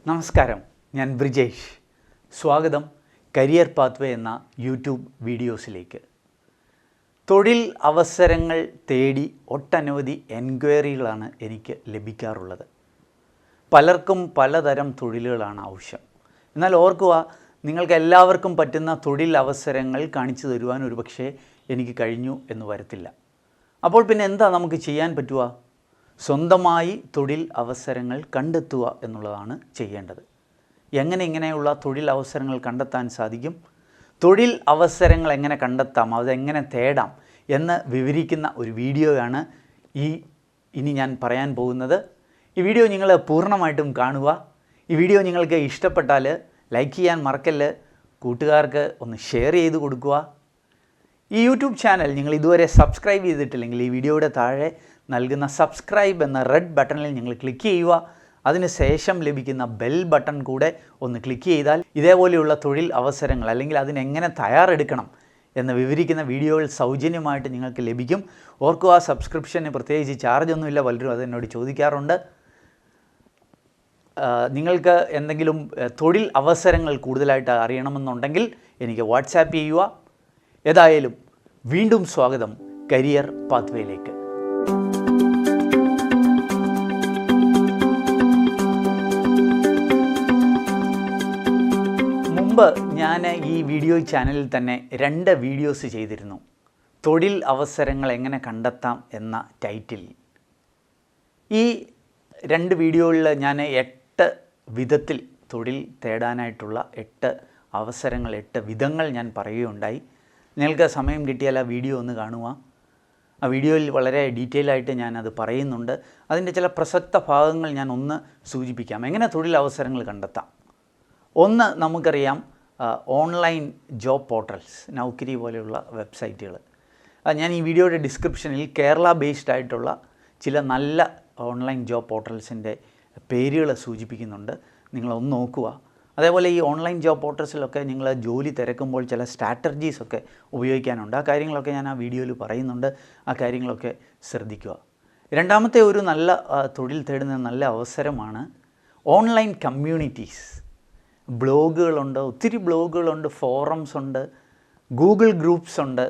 നമസ്കാരം, ഞാൻ ബ്രിജേഷ്. സ്വാഗതം കരിയർ പാത്വേ എന്ന യൂട്യൂബ് വീഡിയോസിലേക്ക്. തൊഴിൽ അവസരങ്ങൾ തേടി ഒട്ടനവധി എൻക്വയറികളാണ് എനിക്ക് ലഭിക്കാറുള്ളത്. പലർക്കും പലതരം തൊഴിലുകളാണ് ആവശ്യം. എന്നാൽ ഓർക്കുക, നിങ്ങൾക്ക് എല്ലാവർക്കും പറ്റുന്ന തൊഴിൽ അവസരങ്ങൾ കാണിച്ചു തരുവാൻ ഒരുപക്ഷെ എനിക്ക് കഴിഞ്ഞു എന്ന് വരത്തില്ല. അപ്പോൾ പിന്നെ എന്താ നമുക്ക് ചെയ്യാൻ പറ്റുക? സ്വന്തമായി തൊഴിൽ അവസരങ്ങൾ കണ്ടെത്തുക എന്നുള്ളതാണ് ചെയ്യേണ്ടത്. ഇങ്ങനെയുള്ള തൊഴിൽ അവസരങ്ങൾ കണ്ടെത്താൻ സാധിക്കും? തൊഴിൽ അവസരങ്ങൾ എങ്ങനെ കണ്ടെത്താം, അതെങ്ങനെ തേടാം എന്ന് വിവരിക്കുന്ന ഒരു വീഡിയോയാണ് ഇനി ഞാൻ പറയാൻ പോകുന്നത്. ഈ വീഡിയോ നിങ്ങൾ പൂർണ്ണമായിട്ടും കാണുക. ഈ വീഡിയോ നിങ്ങൾക്ക് ഇഷ്ടപ്പെട്ടാൽ ലൈക്ക് ചെയ്യാൻ മറക്കല്ല്, കൂട്ടുകാർക്ക് ഒന്ന് ഷെയർ ചെയ്ത് കൊടുക്കുക. ഈ യൂട്യൂബ് ചാനൽ നിങ്ങൾ ഇതുവരെ സബ്സ്ക്രൈബ് ചെയ്തിട്ടില്ലെങ്കിൽ ഈ വീഡിയോയുടെ താഴെ നൽകുന്ന സബ്സ്ക്രൈബ് എന്ന റെഡ് ബട്ടണിൽ നിങ്ങൾ ക്ലിക്ക് ചെയ്യുക. അതിന് ശേഷം ലഭിക്കുന്ന ബെൽ ബട്ടൺ കൂടെ ഒന്ന് ക്ലിക്ക് ചെയ്താൽ ഇതേപോലെയുള്ള തൊഴിൽ അവസരങ്ങൾ അല്ലെങ്കിൽ അതിനെങ്ങനെ തയ്യാറെടുക്കണം എന്ന് വിവരിക്കുന്ന വീഡിയോകൾ സൗജന്യമായിട്ട് നിങ്ങൾക്ക് ലഭിക്കും. ഓർക്കുക, സബ്സ്ക്രിപ്ഷന് പ്രത്യേകിച്ച് ചാർജൊന്നുമില്ല. പലരും അതെന്നോട് ചോദിക്കാറുണ്ട്. നിങ്ങൾക്ക് എന്തെങ്കിലും തൊഴിൽ അവസരങ്ങൾ കൂടുതലായിട്ട് അറിയണമെന്നുണ്ടെങ്കിൽ എനിക്ക് വാട്സാപ്പ് ചെയ്യുക. ഏതായാലും വീണ്ടും സ്വാഗതം കരിയർ പാത്വേയിലേക്ക്. മുമ്പ് ഞാൻ ഈ വീഡിയോ ചാനലിൽ തന്നെ 2 വീഡിയോസ് ചെയ്തിരുന്നു. തൊഴിൽ അവസരങ്ങൾ എങ്ങനെ കണ്ടെത്താം എന്ന ടൈറ്റിൽ. ഈ 2 വീഡിയോകളിൽ ഞാൻ 8 വിധത്തിൽ തൊഴിൽ തേടാനായിട്ടുള്ള 8 അവസരങ്ങൾ, 8 വിധങ്ങൾ ഞാൻ പറയുകയുണ്ടായി. നിങ്ങൾക്ക് സമയം കിട്ടിയാൽ ആ വീഡിയോ ഒന്ന് കാണുക. ആ വീഡിയോയിൽ വളരെ ഡീറ്റെയിൽ ആയിട്ട് ഞാനത് പറയുന്നുണ്ട്. അതിൻ്റെ ചില പ്രസക്ത ഭാഗങ്ങൾ ഞാൻ ഒന്ന് സൂചിപ്പിക്കാം. എങ്ങനെ തൊഴിൽ അവസരങ്ങൾ കണ്ടെത്താം? ഒന്ന്, നമുക്കറിയാം, ഓൺലൈൻ ജോബ് പോർട്ടൽസ്, നൗക്കരി പോലെയുള്ള വെബ്സൈറ്റുകൾ. ഞാൻ ഈ വീഡിയോയുടെ ഡിസ്ക്രിപ്ഷനിൽ കേരള ബേസ്ഡ് ആയിട്ടുള്ള ചില നല്ല ഓൺലൈൻ ജോബ് പോർട്ടൽസിൻ്റെ പേരുകൾ സൂചിപ്പിക്കുന്നുണ്ട്. നിങ്ങളൊന്ന് നോക്കുക. അതേപോലെ ഈ ഓൺലൈൻ ജോബ് പോർട്ടൽസിലൊക്കെ നിങ്ങൾ ജോലി തിരക്കുമ്പോൾ ചില സ്ട്രാറ്റജീസൊക്കെ ഉപയോഗിക്കാനുണ്ട്. ആ കാര്യങ്ങളൊക്കെ ഞാൻ ആ വീഡിയോയിൽ പറയുന്നുണ്ട്. ആ കാര്യങ്ങളൊക്കെ ശ്രദ്ധിക്കുക. രണ്ടാമത്തെ ഒരു നല്ല തൊഴിൽ തേടുന്ന നല്ല അവസരമാണ് ഓൺലൈൻ കമ്മ്യൂണിറ്റീസ്. ബ്ലോഗുകളുണ്ട്, ഒത്തിരി ബ്ലോഗുകളുണ്ട്, ഫോറംസ് ഉണ്ട്, ഗൂഗിൾ ഗ്രൂപ്പ്സ് ഉണ്ട്.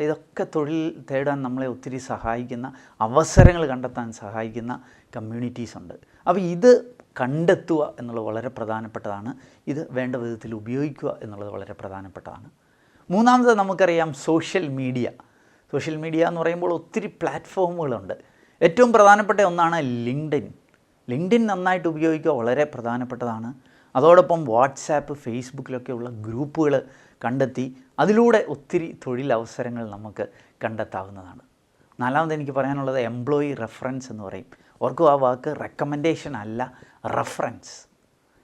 ഇതൊക്കെ തൊഴിൽ തേടാൻ നമ്മളെ ഒത്തിരി സഹായിക്കുന്ന, അവസരങ്ങൾ കണ്ടെത്താൻ സഹായിക്കുന്ന കമ്മ്യൂണിറ്റീസ് ഉണ്ട്. അപ്പോൾ ഇത് കണ്ടെത്തുക എന്നുള്ളത് വളരെ പ്രധാനപ്പെട്ടതാണ്. ഇത് വേണ്ട വിധത്തിൽ ഉപയോഗിക്കുക എന്നുള്ളത് വളരെ പ്രധാനപ്പെട്ടതാണ്. മൂന്നാമത്, നമുക്കറിയാം, സോഷ്യൽ മീഡിയ. സോഷ്യൽ മീഡിയ എന്ന് പറയുമ്പോൾ ഒത്തിരി പ്ലാറ്റ്ഫോമുകളുണ്ട്. ഏറ്റവും പ്രധാനപ്പെട്ട ഒന്നാണ് ലിങ്ക്ഡിൻ. ലിങ്ക്ഡിൻ നന്നായിട്ട് ഉപയോഗിക്കുക, വളരെ പ്രധാനപ്പെട്ടതാണ്. അതോടൊപ്പം വാട്സാപ്പ്, ഫേസ്ബുക്കിലൊക്കെയുള്ള ഗ്രൂപ്പുകൾ കണ്ടെത്തി അതിലൂടെ ഒത്തിരി തൊഴിലവസരങ്ങൾ നമുക്ക് കണ്ടെത്താവുന്നതാണ്. നാലാമത് എനിക്ക് പറയാനുള്ളത് എംപ്ലോയി റെഫറൻസ് എന്ന് പറയും. ഓർക്കും, ആ വാക്ക് റെക്കമെൻഡേഷൻ അല്ല, റെഫറൻസ്.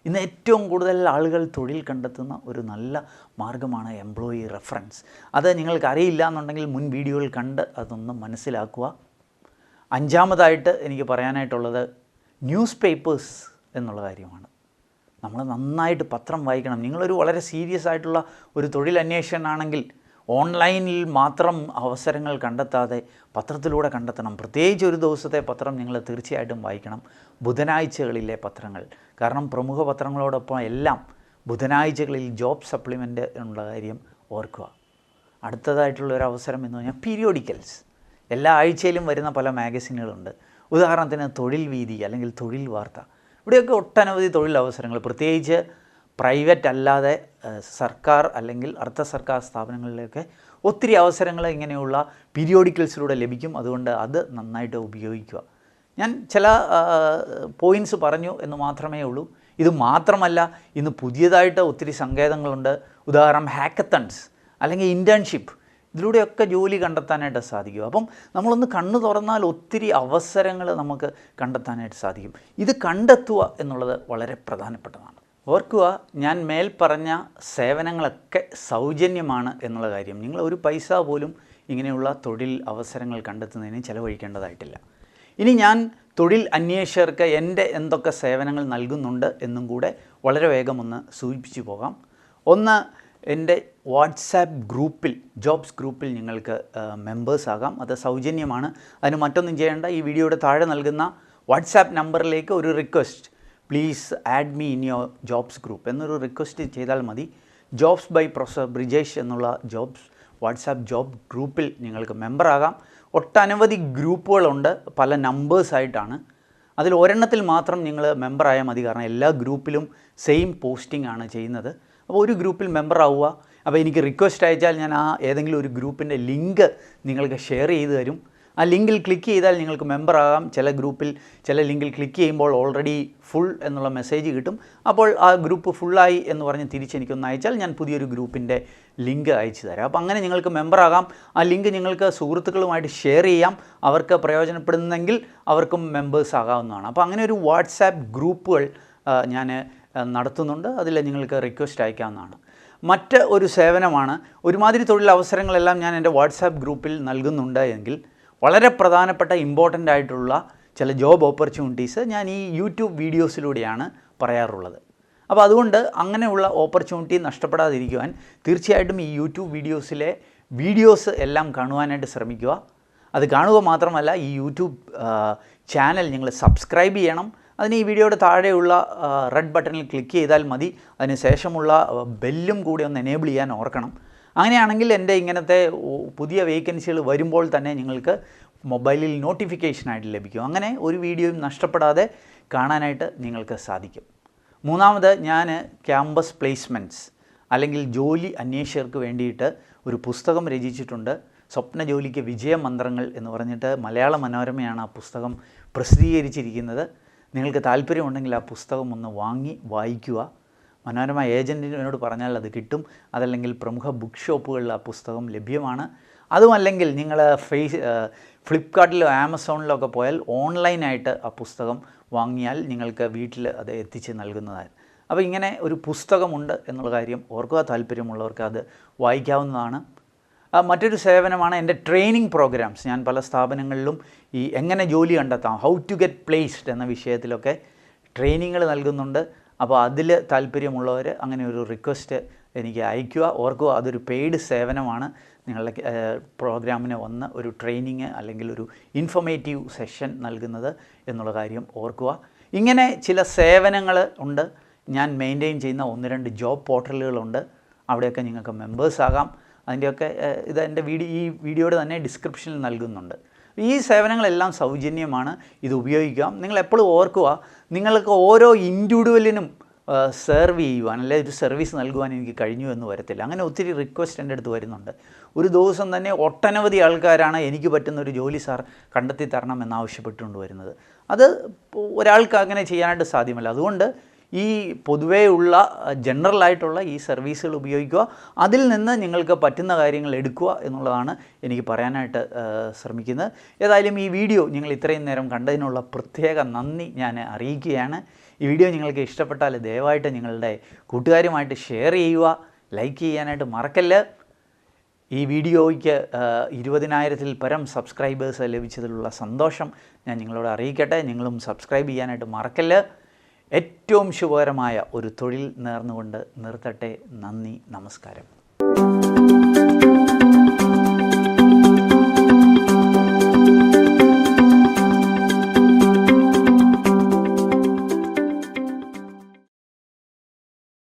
ഇന്ന് ഏറ്റവും കൂടുതൽ ആളുകൾ തൊഴിൽ കണ്ടെത്തുന്ന ഒരു നല്ല മാർഗ്ഗമാണ് എംപ്ലോയി റെഫറൻസ്. അത് നിങ്ങൾക്ക് അറിയില്ല എന്നുണ്ടെങ്കിൽ മുൻ വീഡിയോകൾ കണ്ട് അതൊന്ന് മനസ്സിലാക്കുക. അഞ്ചാമതായിട്ട് എനിക്ക് പറയാനായിട്ടുള്ളത് ന്യൂസ് പേപ്പേഴ്സ് എന്നുള്ള കാര്യമാണ്. നമ്മൾ നന്നായിട്ട് പത്രം വായിക്കണം. നിങ്ങളൊരു വളരെ സീരിയസ് ആയിട്ടുള്ള ഒരു തൊഴിൽ അന്വേഷകനാണെങ്കിൽ ഓൺലൈനിൽ മാത്രം അവസരങ്ങൾ കണ്ടെത്താതെ പത്രത്തിലൂടെ കണ്ടെത്തണം. പ്രത്യേകിച്ച് ഒരു ദിവസത്തെ പത്രം നിങ്ങൾ തീർച്ചയായിട്ടും വായിക്കണം, ബുധനാഴ്ചകളിലെ പത്രങ്ങൾ. കാരണം പ്രമുഖ പത്രങ്ങളോടൊപ്പം എല്ലാം ബുധനാഴ്ചകളിൽ ജോബ് സപ്ലിമെൻ്റ് എന്നുള്ള കാര്യം ഓർക്കുക. അടുത്തതായിട്ടുള്ളൊരു അവസരം എന്ന് പറഞ്ഞാൽ പീരിയോഡിക്കൽസ്. എല്ലാ ആഴ്ചയിലും വരുന്ന പല മാഗസിനുകളുണ്ട്. ഉദാഹരണത്തിന് തൊഴിൽ വീതി അല്ലെങ്കിൽ തൊഴിൽ വാർത്ത. ഇവിടെയൊക്കെ ഒട്ടനവധി തൊഴിൽ അവസരങ്ങൾ, പ്രത്യേകിച്ച് പ്രൈവറ്റ് അല്ലാതെ സർക്കാർ അല്ലെങ്കിൽ അർദ്ധ സർക്കാർ സ്ഥാപനങ്ങളിലൊക്കെ ഒത്തിരി അവസരങ്ങൾ ഇങ്ങനെയുള്ള പീരിയോഡിക്കൽസിലൂടെ ലഭിക്കും. അതുകൊണ്ട് അത് നന്നായിട്ട് ഉപയോഗിക്കുക. ഞാൻ ചില പോയിൻറ്റ്സ് പറഞ്ഞു എന്ന് മാത്രമേ ഉള്ളൂ. ഇത് മാത്രമല്ല, ഇന്ന് പുതിയതായിട്ട് ഒത്തിരി സങ്കേതങ്ങളുണ്ട്. ഉദാഹരണം ഹാക്കത്തൺസ് അല്ലെങ്കിൽ ഇൻറ്റേൺഷിപ്പ്. ഇതിലൂടെയൊക്കെ ജോലി കണ്ടെത്താനായിട്ട് സാധിക്കും. അപ്പം നമ്മളൊന്ന് കണ്ണു തുറന്നാൽ ഒത്തിരി അവസരങ്ങൾ നമുക്ക് കണ്ടെത്താനായിട്ട് സാധിക്കും. ഇത് കണ്ടെത്തുക എന്നുള്ളത് വളരെ പ്രധാനപ്പെട്ടതാണ്. ഓർക്കുക, ഞാൻ മേൽ പറഞ്ഞ സേവനങ്ങളൊക്കെ സൗജന്യമാണ് എന്നുള്ള കാര്യം. നിങ്ങൾ ഒരു പൈസ പോലും ഇങ്ങനെയുള്ള തൊഴിൽ അവസരങ്ങൾ കണ്ടെത്തുന്നതിന് ചിലവഴിക്കേണ്ടതായിട്ടില്ല. ഇനി ഞാൻ തൊഴിൽ അന്വേഷകർക്ക് എൻ്റെ എന്തൊക്കെ സേവനങ്ങൾ നൽകുന്നുണ്ട് എന്നും കൂടെ വളരെ വേഗം ഒന്ന് സൂചിപ്പിച്ചു പോകാം. ഒന്ന്, എൻ്റെ വാട്സാപ്പ് ഗ്രൂപ്പിൽ, ജോബ്സ് ഗ്രൂപ്പിൽ നിങ്ങൾക്ക് മെമ്പേഴ്സ് ആകാം. അത് സൗജന്യമാണ്. അതിന് മറ്റൊന്നും ചെയ്യേണ്ട. ഈ വീഡിയോയുടെ താഴെ നൽകുന്ന വാട്സാപ്പ് നമ്പറിലേക്ക് ഒരു request please add me in your jobs group എന്നൊരു റിക്വസ്റ്റ് ചെയ്താൽ മതി. ജോബ്സ് ബൈ പ്രൊഫസർ ബ്രിജേഷ് എന്നുള്ള വാട്സാപ്പ് ജോബ് ഗ്രൂപ്പിൽ നിങ്ങൾക്ക് മെമ്പറാകാം. ഒട്ടനവധി ഗ്രൂപ്പുകളുണ്ട്, പല നമ്പേഴ്സായിട്ടാണ്. അതിൽ ഒരെണ്ണത്തിൽ മാത്രം നിങ്ങൾ മെമ്പറായാൽ മതി. കാരണം എല്ലാ ഗ്രൂപ്പിലും സെയിം പോസ്റ്റിംഗ് ആണ് ചെയ്യുന്നത്. അപ്പോൾ ഒരു ഗ്രൂപ്പിൽ മെമ്പറാവുക. അപ്പോൾ എനിക്ക് റിക്വസ്റ്റ് അയച്ചാൽ ഞാൻ ആ ഏതെങ്കിലും ഒരു ഗ്രൂപ്പിൻ്റെ ലിങ്ക് നിങ്ങൾക്ക് ഷെയർ ചെയ്ത് തരും. ആ ലിങ്കിൽ ക്ലിക്ക് ചെയ്താൽ നിങ്ങൾക്ക് മെമ്പറാകാം. ചില ലിങ്കിൽ ക്ലിക്ക് ചെയ്യുമ്പോൾ ഓൾറെഡി ഫുൾ എന്നുള്ള മെസ്സേജ് കിട്ടും. അപ്പോൾ ആ ഗ്രൂപ്പ് ഫുള്ളായി എന്ന് പറഞ്ഞ് തിരിച്ചെനിക്കൊന്ന് അയച്ചാൽ ഞാൻ പുതിയൊരു ഗ്രൂപ്പിൻ്റെ ലിങ്ക് അയച്ചു തരാം. അപ്പോൾ അങ്ങനെ നിങ്ങൾക്ക് മെമ്പറാകാം. ആ ലിങ്ക് നിങ്ങൾക്ക് സുഹൃത്തുക്കളുമായിട്ട് ഷെയർ ചെയ്യാം. അവർക്ക് പ്രയോജനപ്പെടുന്നെങ്കിൽ അവർക്കും മെമ്പേഴ്സ് ആകാവുന്നതാണ്. അപ്പോൾ അങ്ങനെ ഒരു വാട്സാപ്പ് ഗ്രൂപ്പുകൾ ഞാൻ നടത്തുന്നുണ്ട്. അതിൽ നിങ്ങൾക്ക് റിക്വസ്റ്റ് അയക്കാവുന്നതാണ്. മറ്റ് ഒരു സേവനമാണ്, ഒരുമാതിരി തൊഴിലവസരങ്ങളെല്ലാം ഞാൻ എൻ്റെ വാട്സാപ്പ് ഗ്രൂപ്പിൽ നൽകുന്നുണ്ട് എങ്കിൽ വളരെ പ്രധാനപ്പെട്ട ഇമ്പോർട്ടൻ്റ് ആയിട്ടുള്ള ചില ജോബ് ഓപ്പർച്യൂണിറ്റീസ് ഞാൻ ഈ യൂട്യൂബ് വീഡിയോസിലൂടെയാണ് പറയാറുള്ളത്. അപ്പോൾ അതുകൊണ്ട് അങ്ങനെയുള്ള ഓപ്പർച്യൂണിറ്റി നഷ്ടപ്പെടാതിരിക്കുവാൻ തീർച്ചയായിട്ടും ഈ യൂട്യൂബ് വീഡിയോസ് എല്ലാം കാണുവാനായിട്ട് ശ്രമിക്കുക. അത് കാണുക മാത്രമല്ല, ഈ യൂട്യൂബ് ചാനൽ നിങ്ങൾ സബ്സ്ക്രൈബ് ചെയ്യണം. അതിന് ഈ വീഡിയോയുടെ താഴെയുള്ള റെഡ് ബട്ടണിൽ ക്ലിക്ക് ചെയ്താൽ മതി. അതിന് ശേഷമുള്ള ബെല്ലും കൂടി ഒന്ന് എനേബിൾ ചെയ്യാൻ ഓർക്കണം. അങ്ങനെയാണെങ്കിൽ എൻ്റെ ഇങ്ങനത്തെ പുതിയ വേക്കൻസികൾ വരുമ്പോൾ തന്നെ നിങ്ങൾക്ക് മൊബൈലിൽ നോട്ടിഫിക്കേഷനായിട്ട് ലഭിക്കും. അങ്ങനെ ഒരു വീഡിയോയും നഷ്ടപ്പെടാതെ കാണാനായിട്ട് നിങ്ങൾക്ക് സാധിക്കും. മൂന്നാമത്, ഞാൻ ക്യാമ്പസ് പ്ലേസ്മെൻറ്റ്സ് അല്ലെങ്കിൽ ജോലി അന്വേഷകർക്ക് വേണ്ടിയിട്ട് ഒരു പുസ്തകം രചിച്ചിട്ടുണ്ട്. സ്വപ്ന ജോലിക്ക് വിജയമന്ത്രങ്ങൾ എന്ന് പറഞ്ഞിട്ട് മലയാള മനോരമയാണ് ആ പുസ്തകം പ്രസിദ്ധീകരിച്ചിരിക്കുന്നത്. നിങ്ങൾക്ക് താല്പര്യമുണ്ടെങ്കിൽ ആ പുസ്തകം ഒന്ന് വാങ്ങി വായിക്കുക. മനോരമ ഏജൻറ്റിനോട് പറഞ്ഞാൽ അത് കിട്ടും. അതല്ലെങ്കിൽ പ്രമുഖ ബുക്ക് ഷോപ്പുകളിൽ ആ പുസ്തകം ലഭ്യമാണ്. അതുമല്ലെങ്കിൽ നിങ്ങൾ ഫ്ലിപ്കാർട്ടിലോ ആമസോണിലോ ഒക്കെ പോയാൽ ഓൺലൈനായിട്ട് ആ പുസ്തകം വാങ്ങിയാൽ നിങ്ങൾക്ക് വീട്ടിൽ അത് എത്തിച്ച് നൽകുന്നതാണ്. അപ്പോൾ ഇങ്ങനെ ഒരു പുസ്തകമുണ്ട് എന്നുള്ള കാര്യം ഓർക്കുക. താല്പര്യമുള്ളവർക്ക് അത് വായിക്കാവുന്നതാണ്. മറ്റൊരു സേവനമാണ് എൻ്റെ ട്രെയിനിങ് പ്രോഗ്രാംസ്. ഞാൻ പല സ്ഥാപനങ്ങളിലും ഈ എങ്ങനെ ജോലി കണ്ടെത്താം, ഹൗ ടു ഗെറ്റ് പ്ലേസ്ഡ് എന്ന വിഷയത്തിലൊക്കെ ട്രെയിനിങ്ങൾ നൽകുന്നുണ്ട്. അപ്പോൾ അതിൽ താല്പര്യമുള്ളവർ അങ്ങനെ ഒരു റിക്വസ്റ്റ് എനിക്ക് അയയ്ക്കുക. ഓർക്കുക, അതൊരു പെയ്ഡ് സേവനമാണ്. നിങ്ങളുടെ പ്രോഗ്രാമിന് വന്ന് ഒരു ട്രെയിനിങ് അല്ലെങ്കിൽ ഒരു ഇൻഫോർമേറ്റീവ് സെഷൻ നൽകുന്നത് എന്നുള്ള കാര്യം ഓർക്കുക. ഇങ്ങനെ ചില സേവനങ്ങൾ ഉണ്ട്. ഞാൻ മെയിൻറ്റെയിൻ ചെയ്യുന്ന 1-2 ജോബ് പോർട്ടലുകളുണ്ട്. അവിടെയൊക്കെ നിങ്ങൾക്ക് മെമ്പേഴ്സ് ആകാം. അതിൻ്റെയൊക്കെ ഇത് എൻ്റെ ഈ വീഡിയോയുടെ തന്നെ ഡിസ്ക്രിപ്ഷനിൽ നൽകുന്നുണ്ട്. ഈ സേവനങ്ങളെല്ലാം സൗജന്യമാണ്. ഇത് ഉപയോഗിക്കാം. നിങ്ങൾ എപ്പോഴും ഓർക്കുക, നിങ്ങൾക്ക് ഓരോ ഇൻഡിവിജ്വലിനും സെർവ് ചെയ്യുവാൻ അല്ലെങ്കിൽ ഒരു സർവീസ് നൽകുവാൻ എനിക്ക് കഴിഞ്ഞു എന്ന് വരത്തില്ല. അങ്ങനെ ഒത്തിരി റിക്വസ്റ്റ് എൻ്റെ അടുത്ത് വരുന്നുണ്ട്. ഒരു ദിവസം തന്നെ ഒട്ടനവധി ആൾക്കാരാണ് എനിക്ക് പറ്റുന്ന ഒരു ജോലി സാർ കണ്ടെത്തി തരണം എന്നാവശ്യപ്പെട്ടുകൊണ്ട് വരുന്നത്. അത് ഒരാൾക്ക് അങ്ങനെ ചെയ്യാനായിട്ട് സാധ്യമല്ല. അതുകൊണ്ട് ഈ പൊതുവേ ഉള്ള ജനറലായിട്ടുള്ള ഈ സർവീസുകൾ ഉപയോഗിക്കുക. അതിൽ നിന്ന് നിങ്ങൾക്ക് പറ്റുന്ന കാര്യങ്ങൾ എടുക്കുക എന്നുള്ളതാണ് എനിക്ക് പറയാനായിട്ട് ശ്രമിക്കുന്നത്. ഏതായാലും ഈ വീഡിയോ നിങ്ങൾ ഇത്രയും നേരം കണ്ടതിനുള്ള പ്രത്യേക നന്ദി ഞാൻ അറിയിക്കുകയാണ്. ഈ വീഡിയോ നിങ്ങൾക്ക് ഇഷ്ടപ്പെട്ടാൽ ദയവായിട്ട് നിങ്ങളുടെ കൂട്ടുകാരുമായിട്ട് ഷെയർ ചെയ്യുക, ലൈക്ക് ചെയ്യാനായിട്ട് മറക്കല്ല്. ഈ വീഡിയോയ്ക്ക് 20,000-ൽ പരം സബ്സ്ക്രൈബേഴ്സ് ലഭിച്ചതിലുള്ള സന്തോഷം ഞാൻ നിങ്ങളോട് അറിയിക്കട്ടെ. നിങ്ങളും സബ്സ്ക്രൈബ് ചെയ്യാനായിട്ട് മറക്കല്ല്. ഏറ്റവും ശുഭകരമായ ഒരു തൊഴിൽ നേർന്നുകൊണ്ട് നിർത്തട്ടെ. നന്ദി, നമസ്കാരം.